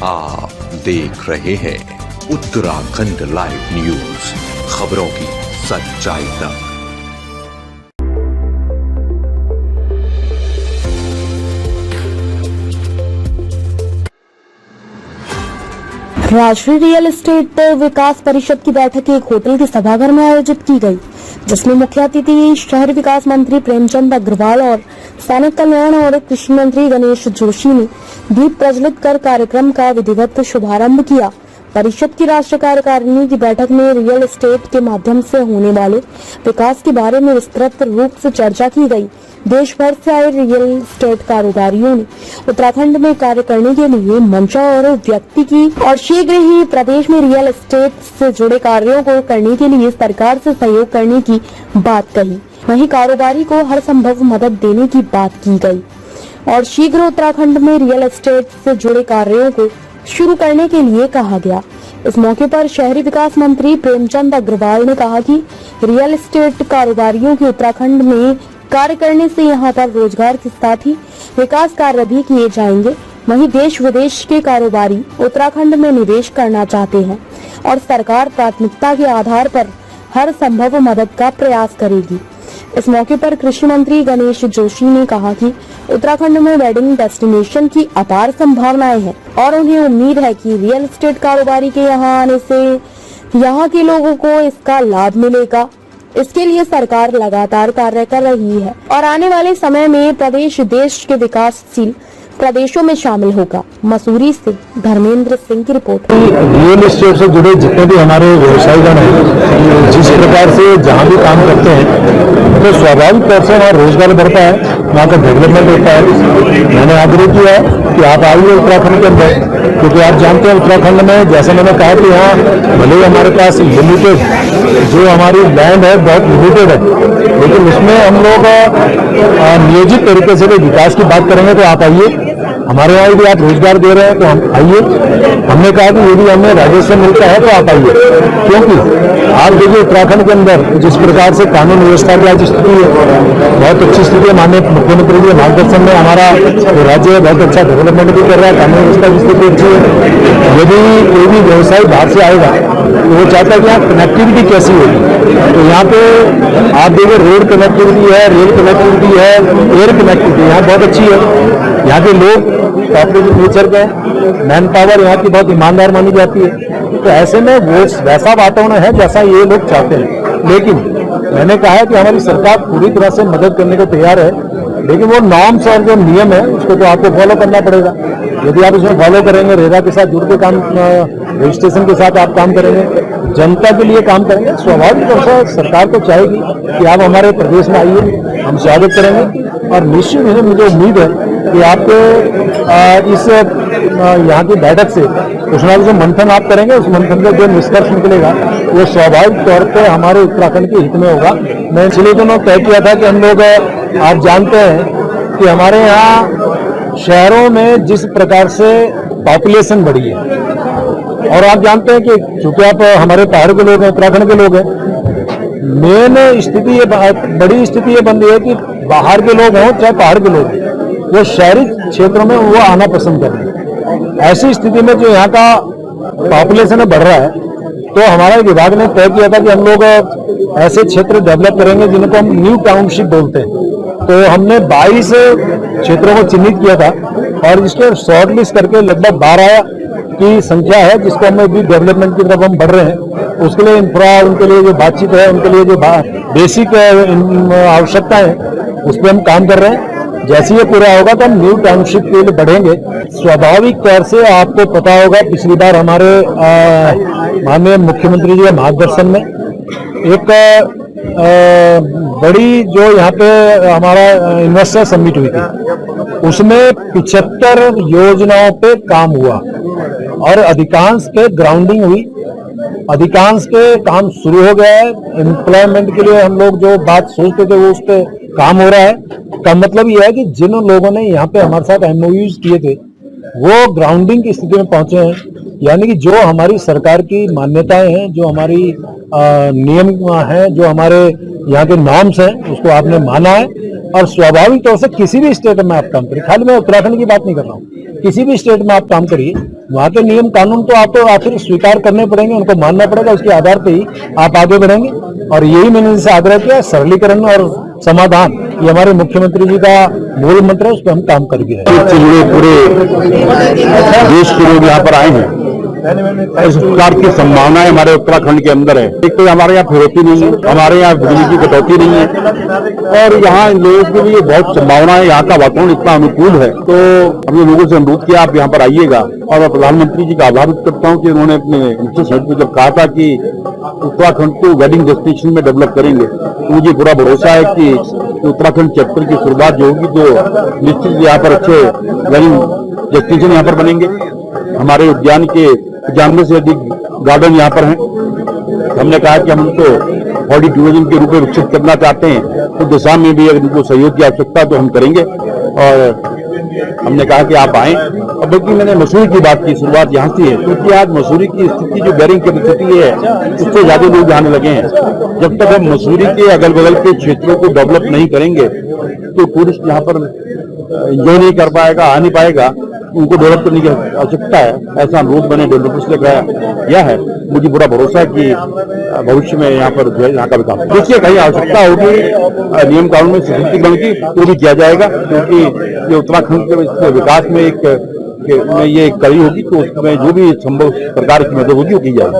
आप देख रहे हैं उत्तराखंड लाइव न्यूज, खबरों की सच्चाई तक। राष्ट्रीय रियल एस्टेट विकास परिषद की बैठक एक होटल के सभागार में आयोजित की गई, जिसमें मुख्य अतिथि शहरी विकास मंत्री प्रेमचंद अग्रवाल और सैनिक कल्याण और कृषि मंत्री गणेश जोशी ने दीप प्रज्वलित कर कार्यक्रम का विधिवत शुभारंभ किया। परिषद की राष्ट्रीय कार्यकारिणी की बैठक में रियल एस्टेट के माध्यम से होने वाले विकास के बारे में विस्तृत रूप से चर्चा की गई। देश भर से आए रियल एस्टेट कारोबारियों ने उत्तराखंड में कार्य करने के लिए मंशा और व्यक्ति की और शीघ्र ही प्रदेश में रियल एस्टेट से जुड़े कार्यों को करने के लिए सरकार से सहयोग करने की बात कही। वहीं कारोबारी को हर संभव मदद देने की बात की गई और शीघ्र उत्तराखंड में रियल एस्टेट से जुड़े कार्यों को शुरू करने के लिए कहा गया। इस मौके पर शहरी विकास मंत्री प्रेमचंद अग्रवाल ने कहा कि रियल एस्टेट कारोबारियों की उत्तराखंड में कार्य करने से यहां पर रोजगार के साथ ही विकास कार्य भी किए जाएंगे। वहीं देश विदेश के कारोबारी उत्तराखंड में निवेश करना चाहते हैं और सरकार प्राथमिकता के आधार पर हर संभव मदद का प्रयास करेगी। इस मौके पर कृषि मंत्री गणेश जोशी ने कहा कि उत्तराखंड में वेडिंग डेस्टिनेशन की अपार संभावनाएं हैं और उन्हें उम्मीद है कि रियल एस्टेट कारोबारी के यहां आने से यहां के लोगों को इसका लाभ मिलेगा। इसके लिए सरकार लगातार कार्य कर रही है और आने वाले समय में प्रदेश देश के विकासशील प्रदेशों में शामिल होगा। मसूरी से धर्मेंद्र सिंह की रिपोर्ट। रियल एस्टेट से जुड़े जितने भी हमारे व्यवसायीगण हैं, जिस प्रकार से जहाँ भी काम करते हैं तो स्वाभाविक तौर से वहाँ रोजगार बढ़ता है, वहाँ का डेवलपमेंट होता है। मैंने आग्रह किया कि आप आइए उत्तराखंड के अंदर, क्योंकि आप जानते हैं उत्तराखंड में जैसे मैंने कहा कि यहाँ भले हमारे पास लिमिटेड जो हमारी लैंड है बहुत लिमिटेड है, लेकिन उसमें हम लोग नियोजित तरीके से विकास की बात करेंगे तो आप आइए। हमारे यहाँ यदि आप रोजगार दे रहे हैं तो हम आइए। हमने कहा कि यदि हमें राजस्व मिलता है तो आप आइए, क्योंकि आप देखिए उत्तराखंड के अंदर जिस प्रकार से कानून व्यवस्था की आज स्थिति है, बहुत अच्छी स्थिति है। माननीय मुख्यमंत्री जी मार्गदर्शन में हमारा राज्य बहुत अच्छा डेवलपमेंट भी कर रहा है, कानून व्यवस्था की स्थिति अच्छी है। यदि कोई भी व्यवसाय बाहर से आएगा तो वो चाहता है कि यहाँ कनेक्टिविटी कैसी होगी, तो यहाँ पे आप देखिए रोड कनेक्टिविटी है, रेल कनेक्टिविटी है, एयर कनेक्टिविटी यहाँ बहुत अच्छी है। यहाँ के लोग कॉपरेटिव नेचर के मैन पावर यहाँ की बहुत ईमानदार मानी जाती है, तो ऐसे में वो वैसा वातावरण है जैसा ये लोग चाहते हैं। लेकिन मैंने कहा है कि हमारी सरकार पूरी तरह से मदद करने को तैयार है, लेकिन वो नॉर्म्स और जो नियम है उसको तो आपको फॉलो करना पड़ेगा। यदि आप इसमें फॉलो करेंगे, रेरा के साथ जुड़ के काम, रजिस्ट्रेशन के साथ आप काम करेंगे, जनता के लिए काम करेंगे, स्वाभाविक तौर से सरकार तो चाहेगी कि आप हमारे प्रदेश में आइए, हम स्वागत करेंगे। और निश्चित ही मुझे उम्मीद है कि आपके इस यहाँ की बैठक से कुछ ना कुछ मंथन आप करेंगे, उस मंथन का जो निष्कर्ष निकलेगा वो स्वाभाविक तौर पे हमारे उत्तराखंड के हित में होगा। मैं इसलिए तो तय किया था कि हम लोग, आप जानते हैं कि हमारे यहाँ शहरों में जिस प्रकार से पॉपुलेशन बढ़ी है, और आप जानते हैं कि चूंकि आप हमारे पहाड़ के लोग हैं, उत्तराखंड के लोग हैं, मेन स्थिति ये बड़ी स्थिति ये बन रही है कि बाहर के लोग हों चाहे पहाड़ के लोग, वो शहरी क्षेत्रों में वो आना पसंद कर रहे हैं। ऐसी स्थिति में जो यहाँ का पॉपुलेशन बढ़ रहा है, तो हमारा विभाग ने तय किया था कि हम लोग ऐसे क्षेत्र डेवलप करेंगे जिनको हम न्यू टाउनशिप बोलते हैं। तो हमने 22 क्षेत्रों को चिन्हित किया था और इसके शॉर्ट लिस्ट करके लगभग 12 की संख्या है जिसको हम भी डेवलपमेंट की तरफ हम बढ़ रहे हैं। उसके लिए इंफ्रा, उनके लिए जो बातचीत है, उनके लिए जो बेसिक आवश्यकता है, उस पर हम काम कर रहे हैं। जैसे ये पूरा होगा तो हम न्यू टाउनशिप के लिए बढ़ेंगे। स्वाभाविक तौर से आपको पता होगा पिछली बार हमारे माननीय मुख्यमंत्री जी के मार्गदर्शन में एक बड़ी जो यहाँ पे हमारा इन्वेस्टर समिट हुई थी, उसमें 75 योजनाओं पे काम हुआ और अधिकांश पे ग्राउंडिंग हुई, अधिकांश के काम शुरू हो गया है। एम्प्लॉयमेंट के लिए हम लोग जो बात सोचते थे वो उस पर काम हो रहा है। का मतलब यह है कि जिन लोगों ने यहाँ पे हमारे साथ एमओयूज किए थे वो ग्राउंडिंग की स्थिति में पहुंचे हैं, यानी कि जो हमारी सरकार की मान्यताएं हैं, जो हमारी नियम हैं, जो हमारे यहाँ के नॉर्म्स हैं उसको आपने माना है, और स्वाभाविक तौर से किसी भी स्टेट में आप काम करिए, खाली मैं उत्तराखंड की बात नहीं कर रहा हूँ, किसी भी स्टेट में आप काम करिए, वहाँ के नियम कानून तो आपको आखिर स्वीकार करने पड़ेंगे, उनको मानना पड़ेगा, उसके आधार पे ही आप आगे बढ़ेंगे। और यही मैंने इनसे आग्रह किया, सरलीकरण और समाधान, ये हमारे मुख्यमंत्री जी का मूल मंत्र है, उस पर हम काम करके से जुड़े पूरे देश के लोग यहाँ पर आए हैं। इस प्रकार की संभावनाएं हमारे उत्तराखंड के अंदर है। एक तो हमारे यहाँ फिरौती नहीं है, हमारे यहाँ बिजली की कटौती नहीं है, और यहाँ लोगों के लिए बहुत संभावनाएं, यहाँ का वातावरण इतना अनुकूल है। तो हमने लोगों से अनुरोध किया आप यहाँ पर आइएगा, और मैं प्रधानमंत्री जी का आभार व्यक्त करता हूँ कि उन्होंने अपने इंस्टीट्यूट में जब कहा था कि उत्तराखंड को वेडिंग डेस्टिनेशन में डेवलप करेंगे, तो मुझे पूरा भरोसा है कि उत्तराखंड चैप्टर की शुरुआत जो होगी तो निश्चित यहाँ पर अच्छे वेडिंग डेस्टिनेशन यहाँ पर बनेंगे। हमारे उद्यान के 95 से अधिक गार्डन यहाँ पर हैं। हमने कहा कि हम उनको बॉडी टूरिज्म के रूप में विकसित करना चाहते हैं, तो दिशा में भी अगर उनको सहयोग की आवश्यकता तो हम करेंगे। और हमने कहा कि आप आएं, और बल्कि मैंने मसूरी की बात की, शुरुआत यहाँ से है, क्योंकि आज मसूरी की स्थिति जो बैरिंग कैपेसिटी है उससे ज्यादा लोग आने लगे हैं। जब तक हम मसूरी के अगल बगल के क्षेत्रों को डेवलप नहीं करेंगे तो टूरिस्ट यहाँ पर एंजॉय नहीं कर पाएगा, आ नहीं पाएगा, उनको डेवलप करने की आवश्यकता है। ऐसा अनुरोध मैंने डेवलपर्स से किया है। मुझे पूरा भरोसा है कि भविष्य में यहाँ पर जो है यहाँ का विकास, देखिए कहीं आवश्यकता होगी नियम कानून में सशक्तिकरण की तो भी किया जाएगा, क्योंकि ये उत्तराखंड के विकास में ये कड़ी होगी, तो उसमें जो भी संभव सरकार की मदद होगी वो की जाएगी।